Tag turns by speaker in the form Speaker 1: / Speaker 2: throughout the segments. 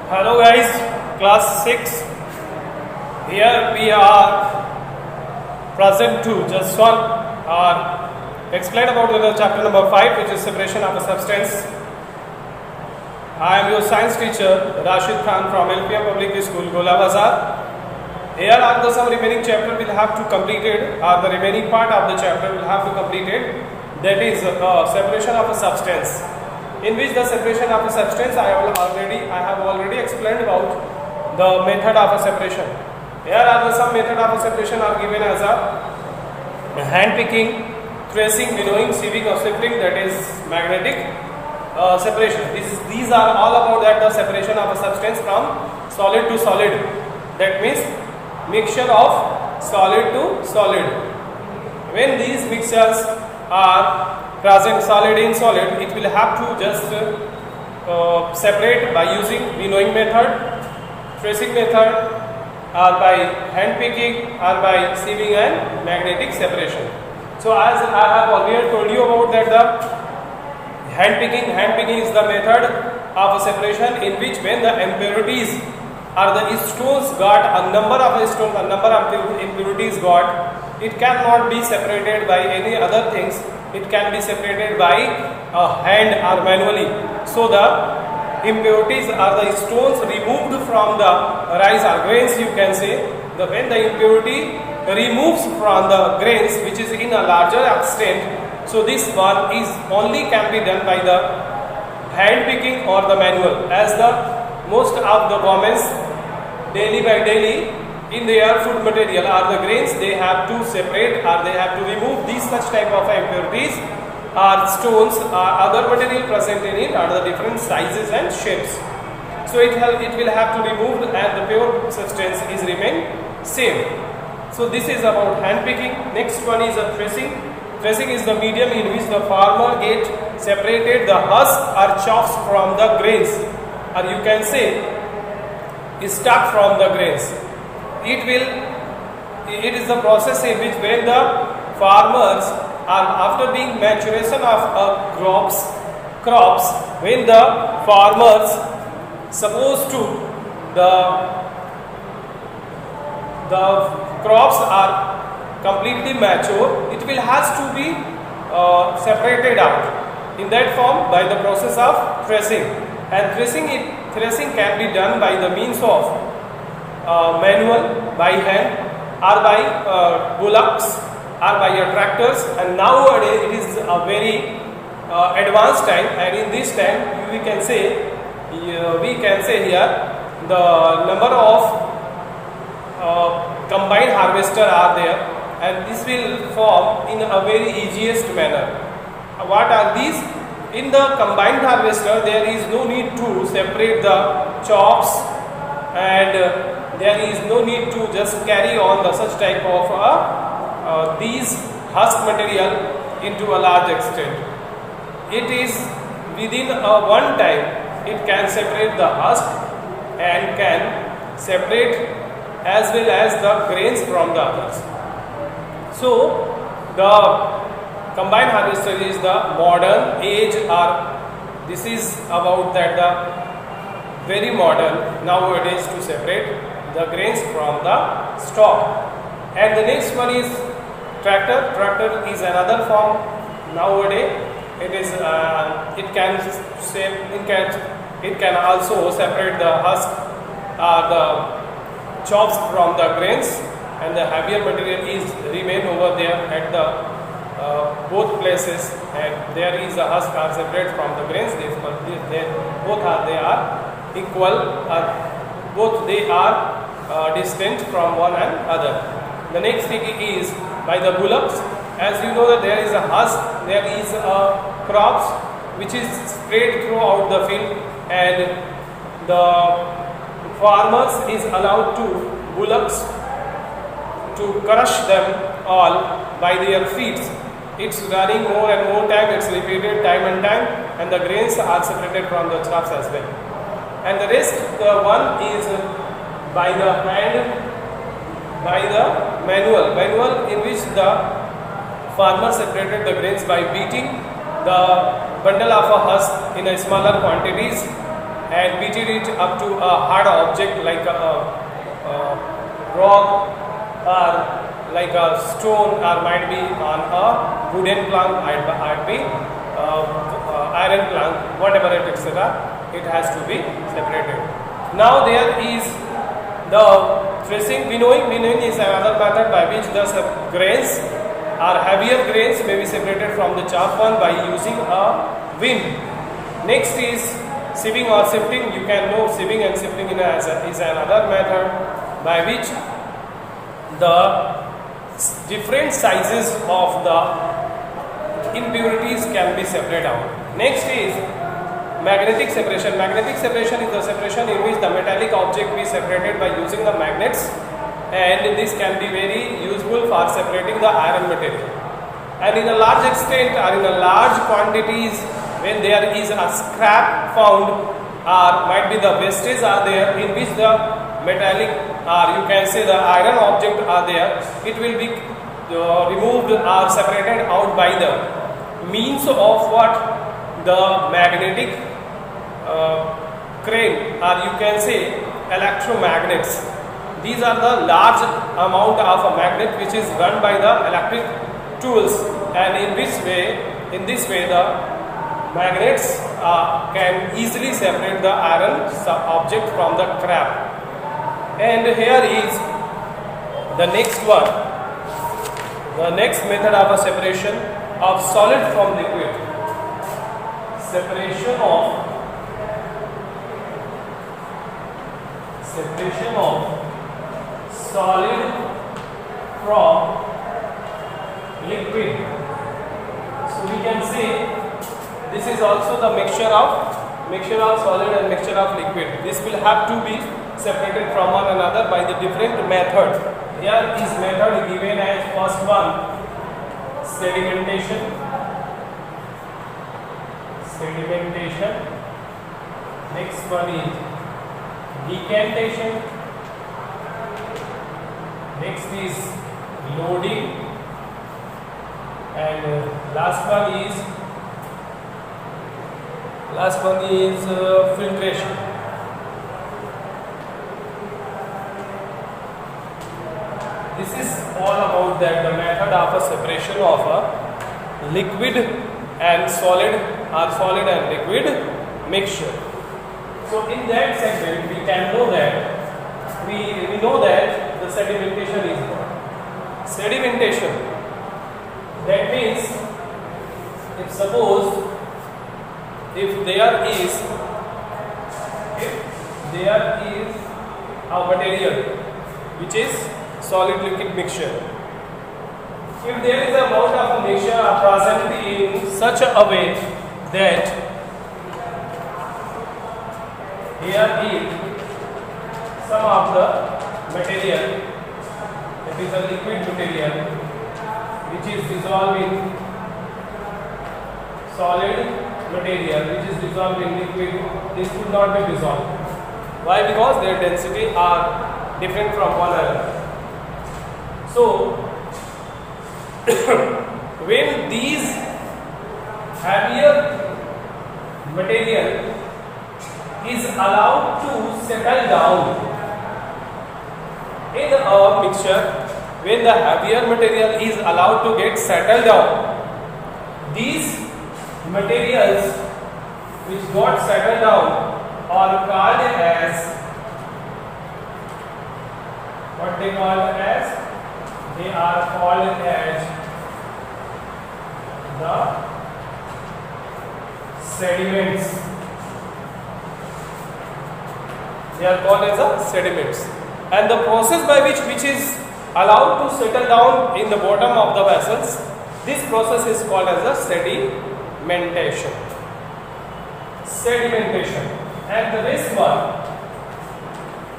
Speaker 1: Hello guys, class 6. Here we are present to just one explain about the chapter number 5, which is separation of a substance. I am your science teacher Rashid Khan from LPM Public School, Gola Bazar. Here are the some remaining chapter will have to completed, or the remaining part of the chapter will have to completed. That is separation of a substance. In which the separation of a substance I have already explained about the method of a separation. Here are the some method of a separation are given as a hand picking, tracing, winnowing, sieving or sifting, that is magnetic separation. These are all about that the separation of a substance from solid to solid. That means mixture of solid to solid. When these mixtures are present solid in solid, it will have to just separate by using winnowing method, tracing method, or by hand picking, or by sieving and magnetic separation. So as I have already told you about that the hand picking is the method of separation in which when the impurities or the stones got a number of impurities got, it cannot be separated by any other things. It can be separated by a hand or manually. So the impurities or the stones removed from the rice or grains, you can say, when the impurity removes from the grains which is in a larger extent, so this one is only can be done by the hand picking or the manual, as the most of the governments daily by daily in their food material or the grains, they have to separate or they have to remove these such type of impurities or stones or other material present in it or the different sizes and shapes. So it will have to remove and the pure substance is remain same. So this is about hand picking. Next one is a tracing. Tracing is the medium in which the farmer get separated the husk or chops from the grains, or you can say stuck from the grains. It is the process in which when the farmers are after being maturation of crops, when the farmers supposed to the crops are completely mature, it will has to be separated out in that form by the process of threshing. And threshing can be done by the means of manual, by hand, or by bullocks, or by your tractors. And nowadays it is a very advanced time, and in this time we can say here the number of combined harvester are there, and this will form in a very easiest manner. What are these? In the combined harvester, there is no need to separate the chops, and there is no need to just carry on the such type of these husk material into a large extent. It is within one time it can separate the husk and can separate as well as the grains from the others. So the combined harvester is the modern age, or this is about that the very modern nowadays to separate the grains from the stalk. And the next one is tractor. Tractor is another form nowadays. It can also separate the husk or the chops from the grains, and the heavier material is remain over there at the both places, and there is a husk are separate from the grains. Both are equal, both they are distant from one another. The next thing is by the bullocks. As you know that there is a husk, there is a crops which is spread throughout the field, and the farmers is allowed to bullocks to crush them all by their feet. It's running more and more time, it's repeated time and time, and the grains are separated from the chaffs as well. And the rest, the one is by the hand, by the manual in which the farmer separated the grains by beating the bundle of a husk in a smaller quantities and beat it up to a hard object like a rock or like a stone, or might be on a wooden plank, might be iron plank, whatever it is, it has to be separated. Now there is the threshing. Winnowing is another method by which the grains or heavier grains may be separated from the chaff one by using a wind. Next is sieving or sifting. You can know sieving and sifting is another method by which the different sizes of the impurities can be separated out. Next is magnetic separation. Magnetic separation is the separation in which the metallic object is separated by using the magnets, and this can be very useful for separating the iron material. And in a large extent or in a large quantities, when there is a scrap found or might be the wastage are there in which the metallic or you can say the iron object are there, it will be removed or separated out by the means of what? The magnetic crane, or you can say electromagnets. These are the large amount of a magnet which is run by the electric tools, and in this way the magnets can easily separate the iron object from the scrap. And here is the next one, the next method of a separation of solid from liquid. Separation of solid from liquid. So we can say this is also the mixture of solid and mixture of liquid. This will have to be separated from one another by the different method. Here is method given as first one, sedimentation. Next one is decantation. Next is loading, and last one is filtration. This is all about that, the method of a separation of a liquid and solid or solid and liquid mixture. So in that segment we can know that we know that the sedimentation is what? Sedimentation, that means if there is a material which is solid liquid mixture, if there is a amount of mixture present in such a way that here is some of the material, it is a liquid material which is dissolved in solid material which is dissolved in liquid, this would not be dissolved. Why? Because their density are different from one another. So when these heavier material is allowed to settle down in a mixture, when the heavier material is allowed to get settled down, these materials which got settled down are called as what they call as? They are called as the sediments. They are called as the sediments. And the process by which is allowed to settle down in the bottom of the vessels, this process is called as the sedimentation. And the next one,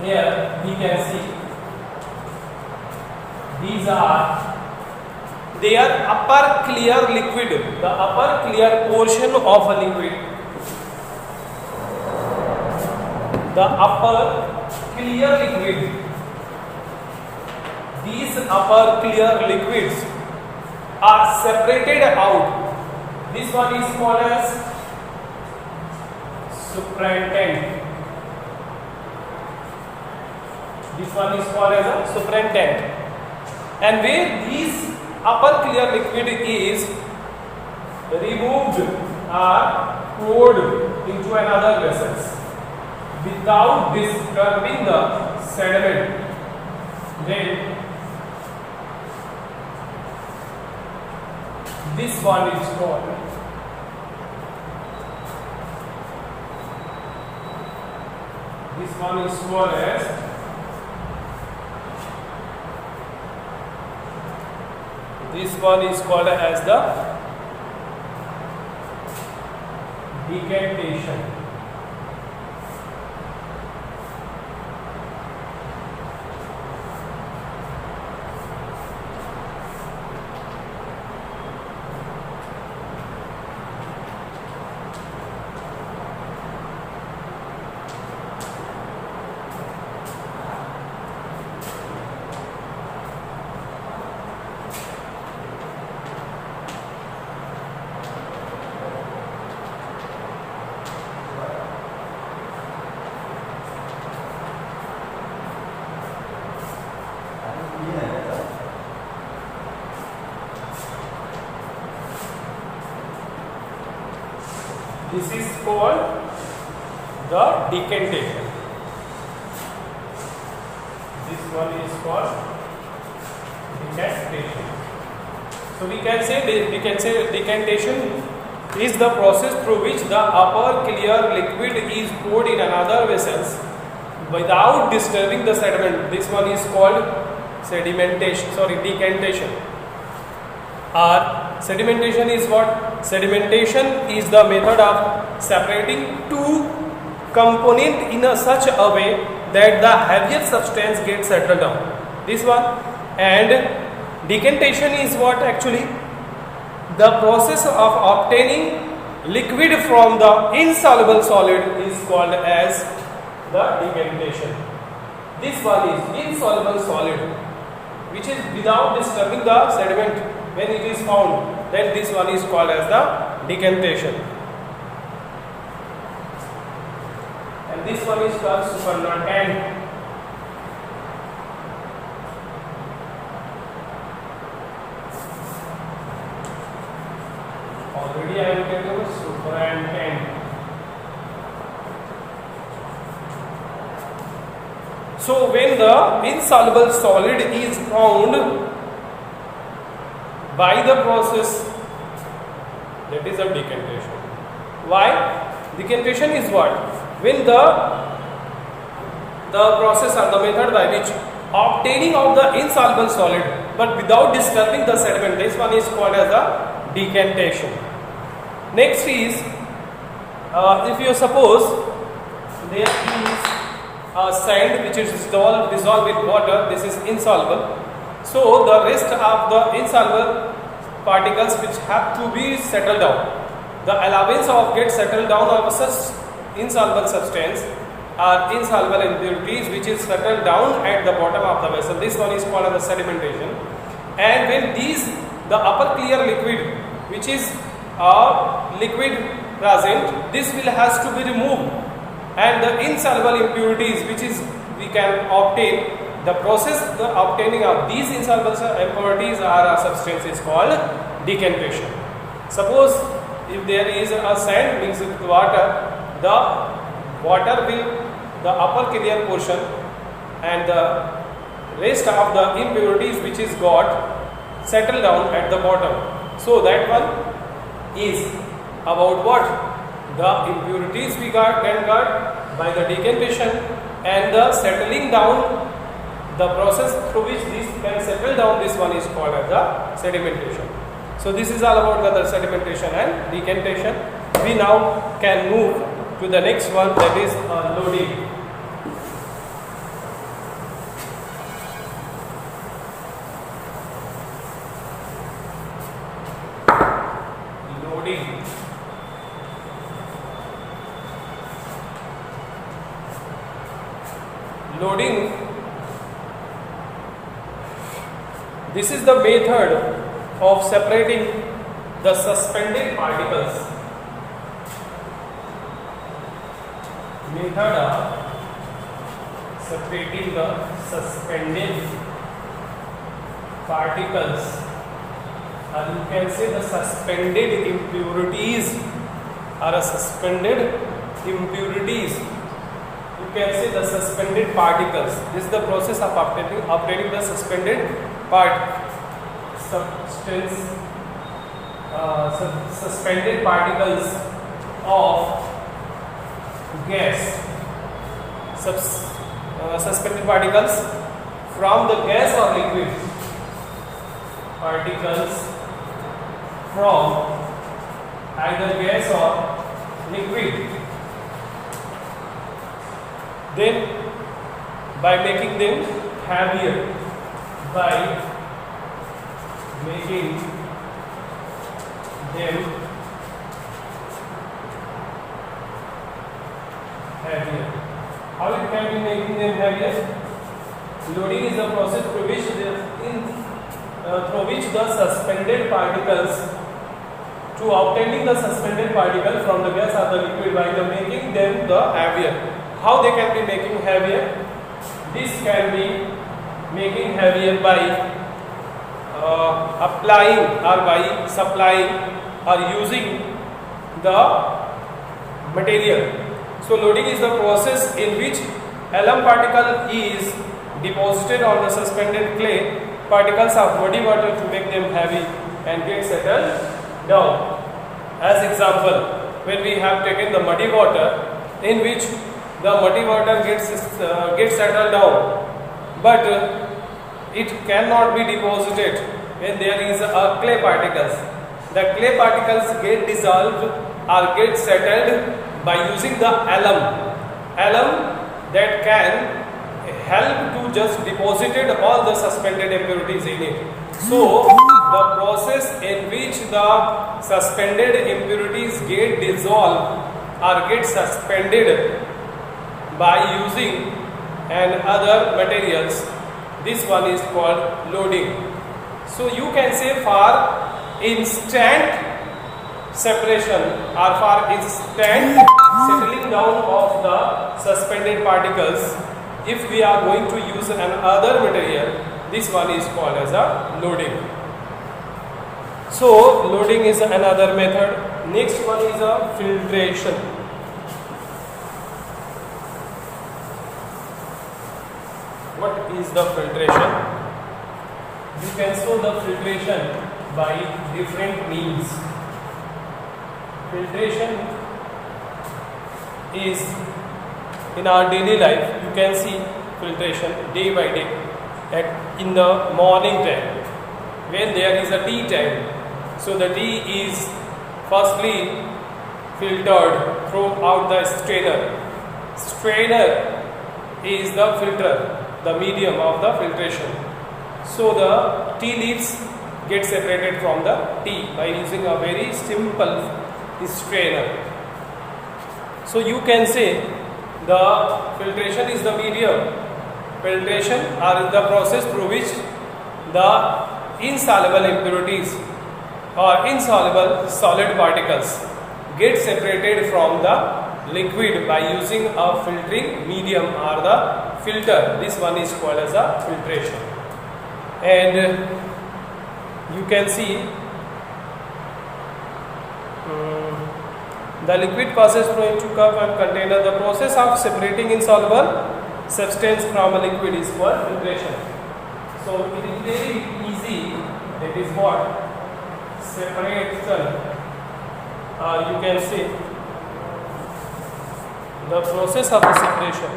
Speaker 1: here we can see they are upper clear liquid, the upper clear portion of a liquid. The upper clear liquid, these upper clear liquids are separated out. This one is called as supernatant. This one is called as a supernatant. And where this upper clear liquid is removed or poured into another vessels without disturbing the sediment, then this one is called as the decantation. This is called the decantation. This one is called decantation. So we can say decantation is the process through which the upper clear liquid is poured in another vessels without disturbing the sediment. This one is called decantation. Sedimentation is what? Sedimentation is the method of separating two components in such a way that the heavier substance gets settled down. This one. And decantation is what? Actually the process of obtaining liquid from the insoluble solid is called as the decantation. This one is insoluble solid which is without disturbing the sediment. When it is found, then this one is called as the decantation. And this one is called supernatant. Already I am telling you supernatant. So when the insoluble solid is found by the process, that is a decantation. Why? Decantation is what? When the process or the method by which obtaining of the insoluble solid but without disturbing the sediment, this one is called as a decantation. Next is if you suppose there is a sand which is dissolved with water, this is insoluble. So the rest of the insoluble particles which have to be settled down, the allowance of get settled down of such insoluble substance or insoluble impurities which is settled down at the bottom of the vessel. This one is called as the sedimentation. And when the upper clear liquid which is liquid present, this will has to be removed, and the insoluble impurities which is we can obtain. The process, the obtaining of these insoluble impurities or substance is called decantation. Suppose if there is a sand mixed with water, the water will, the upper clear portion and the rest of the impurities which is got settle down at the bottom. So that one is about what? The impurities we got by the decantation and the settling down. The process through which this can settle down, this one is called as the sedimentation. So this is all about the sedimentation and decantation. We now can move to the next one, that is loading. Loading. This is the method of separating the suspended particles. Method of separating the suspended particles, or you can say the suspended impurities, or suspended impurities. You can say the suspended particles. This is the process of obtaining the suspended suspended particles of gas. Suspended particles from the gas or liquid. Particles from either gas or liquid. Then by making them heavier, by making them heavier. How it can be making them heavier? Loading is the process through which the suspended particles, to obtaining the suspended particle from the gas or the liquid by the making them the heavier. How they can be making heavier? This can be making heavier by applying or by supplying or using the material. So loading is the process in which alum particle is deposited on the suspended clay particles of muddy water to make them heavy and get settled down. As example, when we have taken the muddy water, in which the muddy water gets settled down, but it cannot be deposited when there is a clay particles. The clay particles get dissolved or get settled by using the alum that can help to just deposited all the suspended impurities in it. So the process in which the suspended impurities get dissolved or get suspended by using and other materials, this one is called loading. So you can say for instant separation or for instant settling down of the suspended particles, if we are going to use another material, this one is called as a loading. So loading is another method. Next one is a filtration. What is the filtration? You can show the filtration by different means. Filtration is in our daily life. You can see filtration day by day. In the morning time, when there is a tea time, so the tea is firstly filtered throughout the strainer. Strainer is the filter, the medium of the filtration. So the tea leaves get separated from the tea by using a very simple strainer. So you can say the filtration is the medium. Filtration are the process through which the insoluble impurities or insoluble solid particles get separated from the liquid by using a filtering medium or the filter. This one is called as a filtration. And you can see the liquid passes through into cup and container. The process of separating insoluble substance from a liquid is called filtration. So it is very easy. It is what? Separation. You can see the process of separation.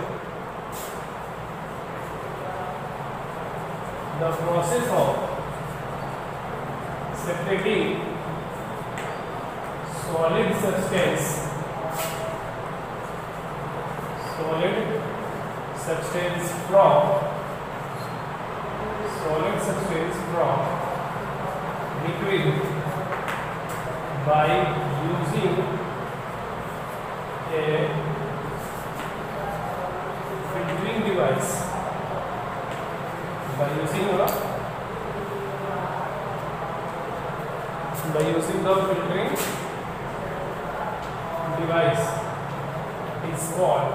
Speaker 1: The process of separating solid substance from liquid by using a filtering device. By using the filtering device is called